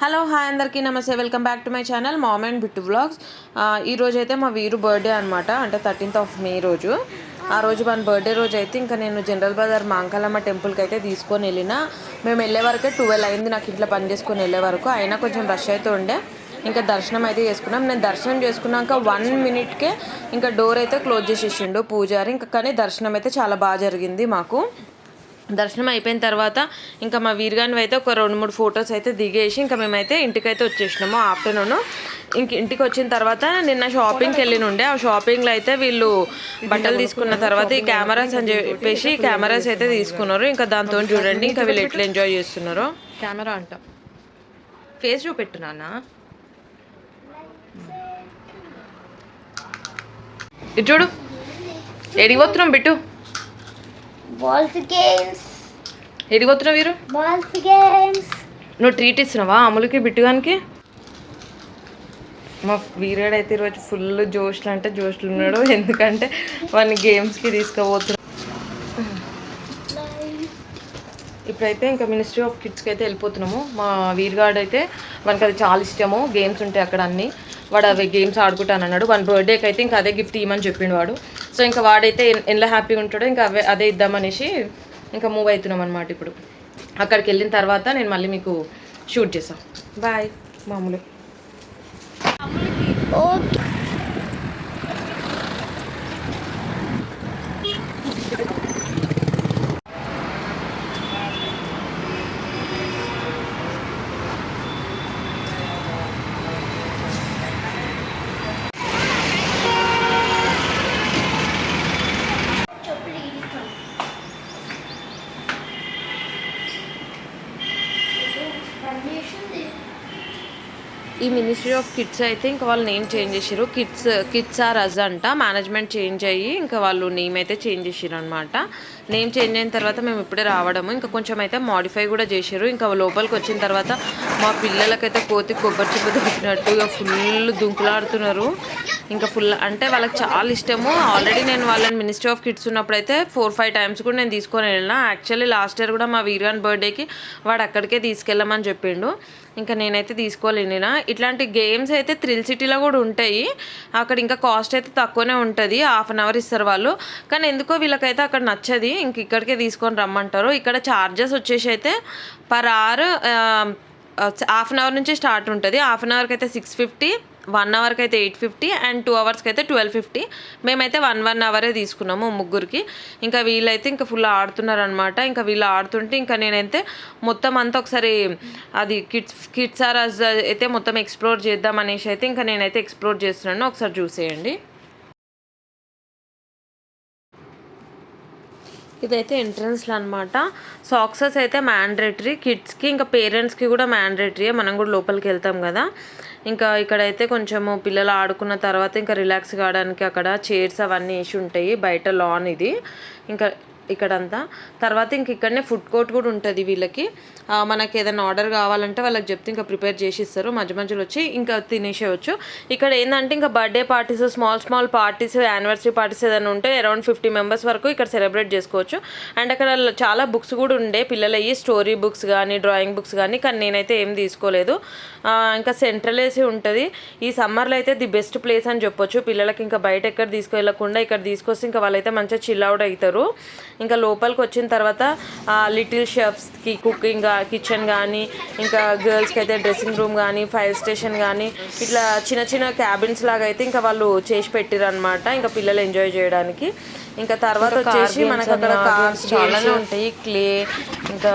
Hello hi అందరికీ నమస్తే. Welcome back to my channel mom and Bittu vlogs. ఈరోజు అయితే మా వీరు బర్త్డే అనమాట. అంటే 13th May రోజు. ఆ రోజు మన బర్త్డే రోజు అయితే ఇంకా నేను జనరల్ బజార్ మాంకాలమ్మ టెంపుల్కి అయితే తీసుకొని వెళ్ళిన. మేము వెళ్ళే వరకే 12 అయింది నాకు ఇంట్లో పని చేసుకొని వెళ్ళే వరకు. అయినా కొంచెం రష్ అయితే ఉండే. ఇంకా దర్శనం అయితే చేసుకున్నాం. నేను దర్శనం చేసుకున్నాక 1 minute ఇంకా డోర్ అయితే క్లోజ్ చేసేసిండు పూజారి. ఇంకా కానీ దర్శనం అయితే చాలా బాగా జరిగింది మాకు. దర్శనం అయిపోయిన తర్వాత ఇంకా మా వీరుగాని అయితే ఒక 2-3 ఫొటోస్ అయితే దిగేసి ఇంకా మేమైతే ఇంటికైతే వచ్చేసినాము ఆఫ్టర్నూన్. ఇంటికి వచ్చిన తర్వాత నిన్న షాపింగ్కి వెళ్ళినుండే. ఆ షాపింగ్లో అయితే వీళ్ళు బట్టలు తీసుకున్న తర్వాత ఈ కెమెరాస్ అని చెప్పేసి కెమెరాస్ అయితే తీసుకున్నారు. ఇంకా దాంతో చూడండి ఇంకా వీళ్ళు ఎట్లా ఎంజాయ్ చేస్తున్నారో. కెమెరా అంట ఫేస్ చూపెట్టునా ఇది చూడు. ఎడిగిపోతున్నాం బిట్టు. బాల్స్ గేమ్స్ ఎడిగిపోతున్నావు వీరు. Balls games. నువ్వు ట్రీట్ ఇస్తున్నావా అమ్ములకి బిట్టుగానికి? మా వీరాడు అయితే ఈరోజు ఫుల్ జోష్లు అంటే జోష్లు ఉన్నాడు. ఎందుకంటే వాడిని గేమ్స్కి తీసుకుపోతున్నాడు. ఇప్పుడైతే ఇంకా మినిస్ట్రీ ఆఫ్ కిడ్స్కి అయితే వెళ్ళిపోతున్నాము. మా వీర్గాడ్ అయితే వానికి అది చాలా ఇష్టము. గేమ్స్ ఉంటాయి అక్కడ అన్నీ. వాడు అవి గేమ్స్ ఆడుకుంటాను అన్నాడు. వన్ బర్త్డేకి అయితే ఇంకా అదే గిఫ్ట్ ఇవ్వమని చెప్పిండు వాడు. సో ఇంకా వాడైతే ఎలా హ్యాపీగా ఉంటాడో ఇంకా అదే ఇద్దామనేసి ఇంకా మూవ్ అవుతున్నాం అనమాట. ఇప్పుడు అక్కడికి వెళ్ళిన తర్వాత నేను మళ్ళీ మీకు షూట్ చేస్తాను. బాయ్ మామూలు. ఈ మినిస్ట్రీ ఆఫ్ కిడ్స్ అయితే ఇంకా వాళ్ళు నేమ్ చేంజ్ చేసారు. కిడ్స్ ఆర్ అజ్ అంట. మేనేజ్మెంట్ చేంజ్ అయ్యి ఇంకా వాళ్ళు నేమ్ అయితే చేంజ్ చేసారు అనమాట. నేమ్ చేంజ్ అయిన తర్వాత మేము ఇప్పుడే రావడము. ఇంకా కొంచెం అయితే మాడిఫై కూడా చేశారు. ఇంకా లోపలికి వచ్చిన తర్వాత మా పిల్లలకైతే కోతి కొబ్బరి చిప్ప దొరికినట్టు ఇక ఫుల్ దుంకులాడుతున్నారు. ఇంకా ఫుల్ అంటే వాళ్ళకి చాలా ఇష్టము. ఆల్రెడీ నేను వాళ్ళని మినిస్ట్రీ ఆఫ్ కిడ్స్ ఉన్నప్పుడు అయితే 4-5 times కూడా నేను తీసుకొని వెళ్ళిన. యాక్చువల్లీ లాస్ట్ ఇయర్ కూడా మా వీరాన్ బర్త్డేకి వాడు అక్కడికే తీసుకెళ్ళమని చెప్పిండు. ఇంకా నేనైతే తీసుకోలేనినా. ఇట్లాంటి గేమ్స్ అయితే థ్రిల్ సిటీలో కూడా ఉంటాయి. అక్కడ ఇంకా కాస్ట్ అయితే తక్కువనే ఉంటుంది. 1/2 hour ఇస్తారు వాళ్ళు. కానీ ఎందుకో వీళ్ళకైతే అక్కడ నచ్చది. ఇంక ఇక్కడికే తీసుకొని రమ్మంటారు. ఇక్కడ ఛార్జెస్ వచ్చేసి అయితే per hour 1/2 hour నుంచి స్టార్ట్ ఉంటుంది. 1/2 hourకి అయితే 650, 1 hourకి అయితే 850 అండ్ 2 hours అయితే 1250. మేమైతే 1 hour తీసుకున్నాము ముగ్గురికి. ఇంకా వీళ్ళైతే ఇంకా ఫుల్ ఆడుతున్నారు అనమాట. ఇంకా వీళ్ళు ఆడుతుంటే ఇంకా నేనైతే మొత్తం అంతా ఒకసారి అది కిడ్స్ ఆర్ అజ్ అయితే మొత్తం ఎక్స్ప్లోర్ చేద్దాం అనేసి అయితే ఇంకా నేనైతే ఎక్స్ప్లోర్ చేస్తున్నాను. ఒకసారి చూసేయండి. ఇదైతే ఎంట్రన్స్లో అనమాట. సాక్సెస్ అయితే మ్యాండేటరీ కిడ్స్కి, ఇంకా పేరెంట్స్కి కూడా మ్యాండేటరీయే. మనం కూడా లోపలికి వెళ్తాం కదా. ఇంకా ఇక్కడైతే కొంచెము పిల్లలు ఆడుకున్న తర్వాత ఇంకా రిలాక్స్ కావడానికి అక్కడ చైర్స్ అవన్నీ వేసి ఉంటాయి. బయట లాన్ ఇది. ఇంకా ఇక్కడంతా తర్వాత ఇంక ఇక్కడనే ఫుడ్ కోర్ట్ కూడా ఉంటుంది వీళ్ళకి. మనకి ఏదైనా ఆర్డర్ కావాలంటే వాళ్ళకి చెప్తే ఇంకా ప్రిపేర్ చేసి ఇస్తారు. మధ్య మధ్యలో వచ్చి ఇంకా తినేసేయచ్చు. ఇక్కడ ఏంటంటే ఇంకా birthday parties, small parties, anniversary parties ఏదైనా ఉంటే అరౌండ్ 50 members వరకు ఇక్కడ సెలబ్రేట్ చేసుకోవచ్చు. అండ్ అక్కడ చాలా బుక్స్ కూడా ఉండే పిల్లలవి, స్టోరీ బుక్స్ కానీ డ్రాయింగ్ బుక్స్ కానీ. కానీ నేనైతే ఏం తీసుకోలేదు. ఇంకా సెంట్రల్ ఏసీ ఉంటుంది. ఈ సమ్మర్లో అయితే ది బెస్ట్ ప్లేస్ అని చెప్పొచ్చు. పిల్లలకి ఇంకా బయట ఎక్కడ తీసుకెళ్ళకుండా ఇక్కడ తీసుకొస్తే ఇంకా వాళ్ళైతే మంచిగా చిల్ అవుట్ అవుతారు. ఇంకా లోపలికి వచ్చిన తర్వాత లిటిల్ షెఫ్స్కి కుకింగ్ కిచెన్ కానీ, ఇంకా గర్ల్స్కి అయితే డ్రెస్సింగ్ రూమ్ కానీ, ఫైర్ స్టేషన్ కానీ, ఇట్లా చిన్న క్యాబిన్స్ లాగా అయితే ఇంకా వాళ్ళు చేసి పెట్టిరు అనమాట. ఇంకా పిల్లలు ఎంజాయ్ చేయడానికి. ఇంకా తర్వాత వచ్చేసి మనకు అక్కడ కార్స్ చాలానే ఉంటాయి. క్లే ఇంకా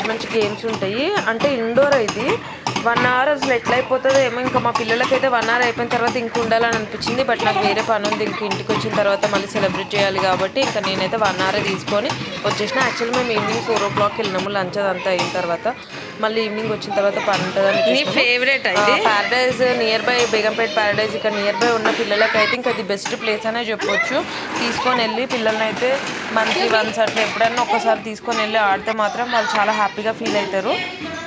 మంచి గేమ్స్ ఉంటాయి. అంటే ఇండోర్ ఇది. 1 hour అసలు ఎట్లా అయిపోతుందో ఏమో. ఇంకా మా పిల్లలకైతే 1 hour అయిపోయిన తర్వాత ఇంక ఉండాలని అనిపించింది. బట్ నాకు వేరే పని ఉంది. ఇంక ఇంటికి వచ్చిన తర్వాత మళ్ళీ సెలబ్రేట్ చేయాలి కాబట్టి ఇంకా నేనైతే 1 hour తీసుకొని వచ్చేసిన. యాక్చువల్లీ మేము ఈవినింగ్ 4 o'clock వెళ్ళినాము. లంచ్ అదంతా అయిన తర్వాత మళ్ళీ ఈవినింగ్ వచ్చిన తర్వాత పని ఉంటుందని. నీ ఫేవరెట్ అయితే Paradise near by, Begumpet Paradise ఇక్కడ నియర్ బై ఉన్న పిల్లలకైతే ఇంకా అది బెస్ట్ ప్లేస్ అనే చెప్పొచ్చు. తీసుకొని వెళ్ళి పిల్లల్ని అయితే మంత్లీ వన్స్ అట్లా ఎప్పుడైనా ఒక్కసారి తీసుకొని వెళ్ళి ఆడితే మాత్రం వాళ్ళు చాలా హ్యాపీగా ఫీల్ అవుతారు.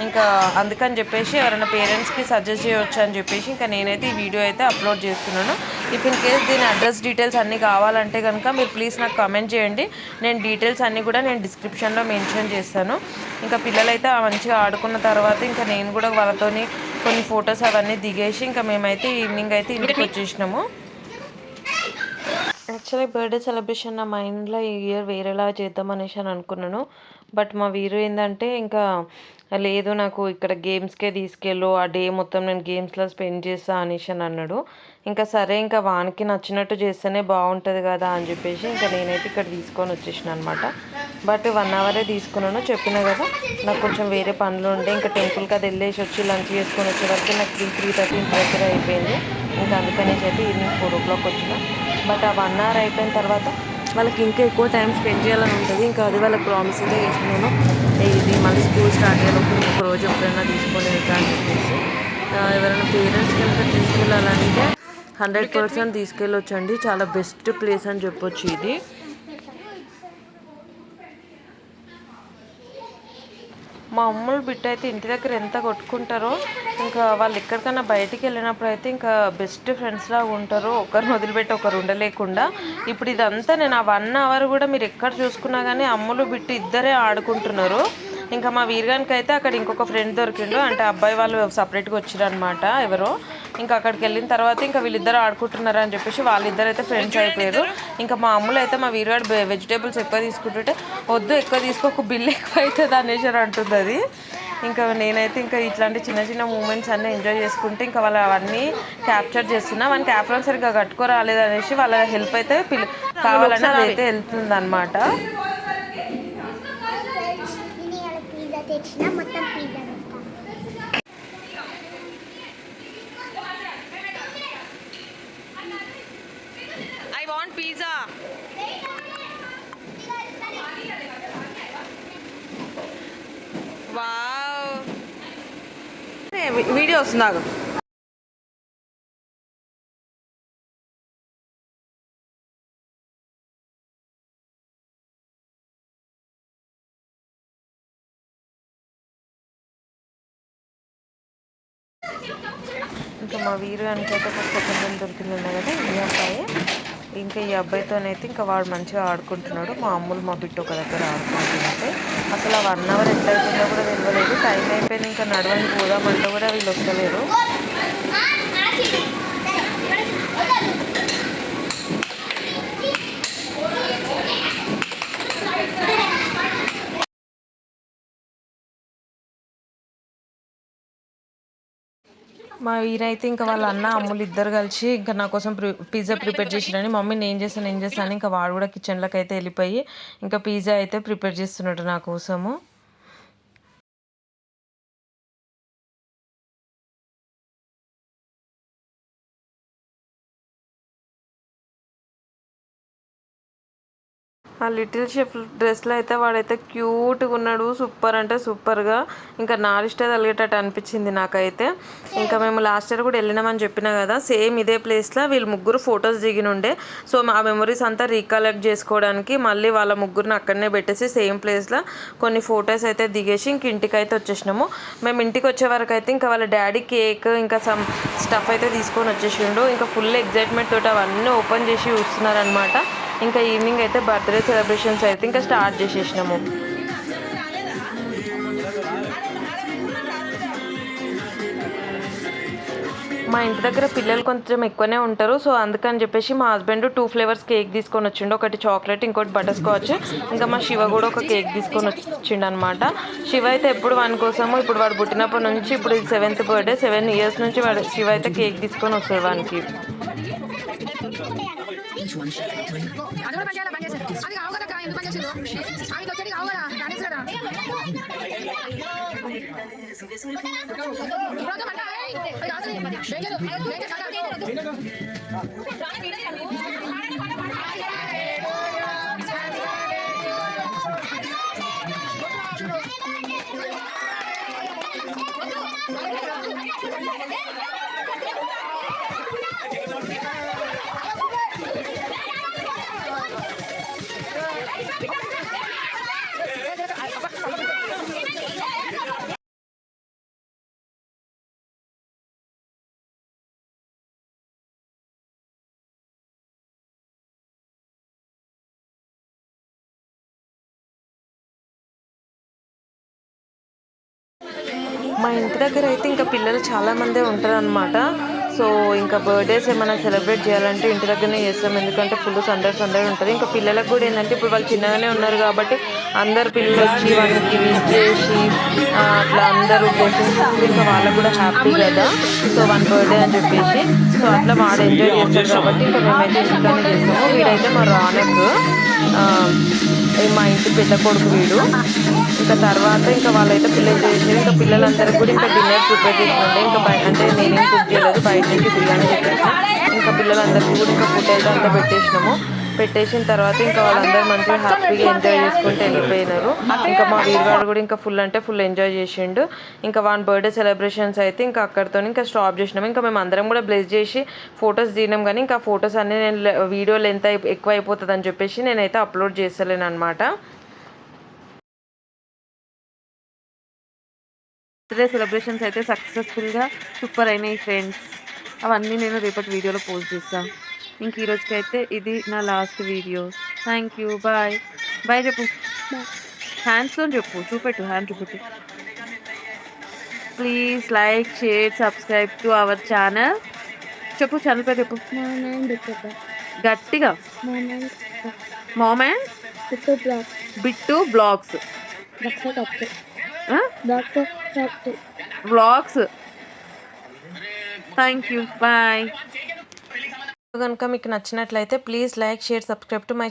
ఇంకా అందుకని చెప్పేసి ఎవరైనా పేరెంట్స్కి సజెస్ట్ చేయవచ్చు అని చెప్పేసి ఇంకా నేనైతే ఈ వీడియో అయితే అప్లోడ్ చేస్తున్నాను. ఇఫ్ ఇన్ కేస్ దీని అడ్రస్ డీటెయిల్స్ అన్నీ కావాలంటే కనుక మీరు ప్లీజ్ నాకు కామెంట్ చేయండి. నేను డీటెయిల్స్ అన్నీ కూడా నేను డిస్క్రిప్షన్లో మెన్షన్ చేస్తాను. ఇంకా పిల్లలైతే మంచిగా ఆడుకున్న తర్వాత ఇంకా నేను కూడా వాళ్ళతోని కొన్ని ఫొటోస్ అవన్నీ దిగేసి ఇంకా మేమైతే ఈవినింగ్ అయితే ఇంటికి వచ్చేసినాము. యాక్చువల్లీ బర్త్డే సెలబ్రేషన్ నా మైండ్లో ఈ ఇయర్ వేరేలా చేద్దాం అనేసి అని అనుకున్నాను. బట్ మా వీరు ఏంటంటే ఇంకా లేదు నాకు ఇక్కడ గేమ్స్కే తీసుకెళ్ళు, ఆ డే మొత్తం నేను గేమ్స్లో స్పెండ్ చేస్తా అనేసి అని అన్నాడు. ఇంకా సరే ఇంకా వానికి నచ్చినట్టు చేస్తేనే బాగుంటుంది కదా అని చెప్పేసి ఇంకా నేనైతే ఇక్కడ తీసుకొని వచ్చేసిన అనమాట. బట్ 1 అవరే తీసుకున్నాను. చెప్పిన కదా నాకు కొంచెం వేరే పనులు ఉండే ఇంకా టెంపుల్కి అది వెళ్ళేసి వచ్చి లంచ్ చేసుకొని వచ్చేవరకు నాకు 3:30 ఇంటి దగ్గర అయిపోయింది. ఇంకా అందుకనేసి అయితే ఈవినింగ్ 4 o'clock వచ్చిన. బట్ ఆ 1 hour అయిపోయిన తర్వాత వాళ్ళకి ఇంకా ఎక్కువ టైం స్పెండ్ చేయాలని ఉంటుంది. ఇంకా అది వాళ్ళకి ప్రామిస్ అయితే చేసినాను. ఇది మళ్ళీ స్కూల్ స్టార్ట్ అయ్యేటప్పుడు ఒక రోజు ఎప్పుడైనా తీసుకొని వెళ్తా అని చెప్పేసి. ఎవరైనా పేరెంట్స్ కనుక తీసుకెళ్ళాలంటే 100% తీసుకెళ్ళొచ్చండి. చాలా బెస్ట్ ప్లేస్ అని చెప్పొచ్చు ఇది. మా అమ్ములు బిడ్డ అయితే ఇంటి దగ్గర ఎంత కొట్టుకుంటారో ఇంకా వాళ్ళు ఎక్కడికైనా బయటికి వెళ్ళినప్పుడు అయితే ఇంకా బెస్ట్ ఫ్రెండ్స్ లాగా ఉంటారు. ఒకరిని వదిలిపెట్టి ఒకరు ఉండలేకుండా. ఇప్పుడు ఇదంతా నేను ఆ 1 hour కూడా మీరు ఎక్కడ చూసుకున్నా కానీ అమ్ములు బిడ్డ ఇద్దరే ఆడుకుంటున్నారు. ఇంకా మా వీరగానికి అయితే అక్కడ ఇంకొక ఫ్రెండ్ దొరికిండు. అంటే అబ్బాయి వాళ్ళు సపరేట్గా వచ్చారనమాట ఎవరో. ఇంకా అక్కడికి వెళ్ళిన తర్వాత ఇంకా వీళ్ళిద్దరు ఆడుకుంటున్నారు అని చెప్పేసి వాళ్ళిద్దరు అయితే ఫ్రెండ్స్ అయిపోయారు. ఇంకా మా అమ్ములు అయితే మా వీరగాడు వెజిటేబుల్స్ ఎక్కువ తీసుకుంటుంటే వద్దు ఎక్కువ తీసుకోక బిల్ ఎక్కువ అవుతుంది అనేసి అంటుంది అది. ఇంకా నేనైతే ఇంకా ఇట్లాంటి చిన్న చిన్న మూమెంట్స్ అన్నీ ఎంజాయ్ చేసుకుంటే ఇంకా వాళ్ళు అవన్నీ క్యాప్చర్ చేస్తున్నా. వానికి యాప్రాన్ సరిగ్గా కట్టుకోరాలేదు అనేసి వాళ్ళ హెల్ప్ అయితే కావాలని అయితే వెళ్తుంది అనమాట. I want pizza. Wow. Video వస్తుందా? ఇంకా మా వీరు అనుకైతే ఒక సెకండ్ దొరికింది కదా ఈ అబ్బాయి. ఇంకా ఈ అబ్బాయితోనైతే ఇంకా వాడు మంచిగా ఆడుకుంటున్నాడు. మా అమ్ములు మా బిడ్డ ఒక దగ్గర ఆడుకుంటుంటే అసలు ఆ 1 hour ఎట్లా అయిపోయిందో కూడా తెలియలేదు. టైం అయిపోయింది ఇంకా నడవండి పోదామంటే కూడా వీళ్ళు వస్తలేరు. మా వీరైతే ఇంకా వాళ్ళ అన్న అమ్ములు ఇద్దరు కలిసి ఇంకా నా కోసం పిజ్జా ప్రిపేర్ చేసిరని మమ్మీ నేను చేస్తాను ఇంకా వాడు కూడా కిచెన్లోకి అయితే వెళ్ళిపోయి ఇంకా పిజ్జా అయితే ప్రిపేర్ చేస్తున్నాడు నా కోసము. ఆ లిటిల్ షెఫ్ డ్రెస్లో అయితే వాడైతే క్యూట్గా ఉన్నాడు. సూపర్ అంటే సూపర్గా ఇంకా నారిష్ట తలిగేటట్టు అనిపించింది నాకైతే. ఇంకా మేము లాస్ట్ ఇయర్ కూడా వెళ్ళినామని చెప్పినా కదా సేమ్ ఇదే ప్లేస్లో వీళ్ళు ముగ్గురు ఫొటోస్ దిగినుండే. సో ఆ మెమరీస్ అంతా రీకలెక్ట్ చేసుకోవడానికి మళ్ళీ వాళ్ళ ముగ్గురిని అక్కడనే పెట్టేసి సేమ్ ప్లేస్లో కొన్ని ఫొటోస్ అయితే దిగేసి ఇంక ఇంటికి అయితే వచ్చేసినాము. మేము ఇంటికి వచ్చే వరకు అయితే ఇంకా వాళ్ళ డాడీ కేక్ ఇంకా సమ్ స్టఫ్ అయితే తీసుకొని వచ్చేసిండు. ఇంకా ఫుల్ ఎగ్జైట్మెంట్ తోటి అవన్నీ ఓపెన్ చేసి చూస్తున్నారనమాట. ఇంకా ఈవినింగ్ అయితే బర్త్డే సెలబ్రేషన్స్ అయితే ఇంకా స్టార్ట్ చేసేసినాము. మా ఇంటి దగ్గర పిల్లలు కొంచెం ఎక్కువనే ఉంటారు. సో అందుకని చెప్పేసి మా హస్బెండ్ 2 flavors కేక్ తీసుకొని వచ్చిండు. ఒకటి చాక్లెట్ ఇంకోటి బటర్ స్కాచ్. ఇంకా మా శివ కూడా ఒక కేక్ తీసుకొని వచ్చిండు అనమాట. శివ అయితే ఎప్పుడు వాని కోసము ఇప్పుడు వాడు పుట్టినప్పటి నుంచి ఇప్పుడు ఇది 7th birthday 7 years నుంచి వాడు శివ అయితే కేక్ తీసుకొని వస్తాడు వానికి. మా ఇంటి దగ్గర అయితే ఇంకా పిల్లలు చాలామందే ఉంటారనమాట. సో ఇంకా బర్త్డేస్ ఏమైనా సెలబ్రేట్ చేయాలంటే ఇంటి దగ్గరనే చేస్తాం. ఎందుకంటే ఫుల్ సందడి ఉంటుంది. ఇంకా పిల్లలకు కూడా ఏంటంటే ఇప్పుడు వాళ్ళు చిన్నగానే ఉన్నారు కాబట్టి అందరు పిల్లలు వచ్చి వాళ్ళకి విష్ చేసి అట్లా అందరూ బ్లెస్సింగ్స్ ఇస్తే ఇంకా వాళ్ళకు కూడా హ్యాపీ కదా. సో వన్ బర్త్డే అని చెప్పేసి సో అట్లా వాడు ఎంజాయ్ చేస్తారు కాబట్టి ఇంకా మేమైతే ఇంటికానే చేస్తాము. వీడైతే మా రానక్, మా ఇంటి పెద్ద కొడుకు వీడు. ఇంకా తర్వాత ఇంకా వాళ్ళైతే పిల్లలు చేసారు. ఇంకా పిల్లలందరికీ కూడా ఇంకా డిన్నర్ ప్రిపేర్ చేసినండే. ఇంకా అంటే నేనేం కుక్ చేయలేదు, బయట నుంచి బిర్యానీ చెప్పేసిన. ఇంకా పిల్లలందరికీ కూడా ఇంకా ఫుడ్ అయితే అంతా పెట్టేసిన తర్వాత ఇంకా వాళ్ళందరూ మంచిగా హ్యాపీగా ఎంజాయ్ చేసుకుంటూ వెళ్ళిపోయినారు. ఇంకా మా వీరవాడు కూడా ఇంకా ఫుల్ అంటే ఫుల్ ఎంజాయ్ చేసిండు. ఇంకా వాన్ బర్త్డే సెలబ్రేషన్స్ అయితే ఇంకా అక్కడితో ఇంకా స్టాప్ చేసినాము. ఇంకా మేము అందరం కూడా బ్లెస్ చేసి ఫొటోస్ దిగినాం. కానీ ఇంకా ఫొటోస్ అన్నీ నేను వీడియో లెంత్ ఎక్కువ అయిపోతుంది అని చెప్పేసి నేనైతే అప్లోడ్ చేస్తలేను అనమాట. బర్త్డే సెలబ్రేషన్స్ అయితే సక్సెస్ఫుల్గా సూపర్ అయినాయి ఫ్రెండ్స్. అవన్నీ నేను రేపటి వీడియోలో పోస్ట్ చేస్తాను. ఇంక ఈ రోజుకైతే ఇది నా last video. Thank you, bye. Bye చెప్పు, హ్యాండ్స్తో చెప్పు, చూపెట్టు, హ్యాండ్ చూపెట్టు. Please like, share, subscribe to our channel. చెప్పు, ఛానల్ పేరు చెప్పు గట్టిగా. Mom and Bittu vlogs vlogs. Thank you, bye. కనుక మీకు నచ్చినట్లయితే please like, share, subscribe to my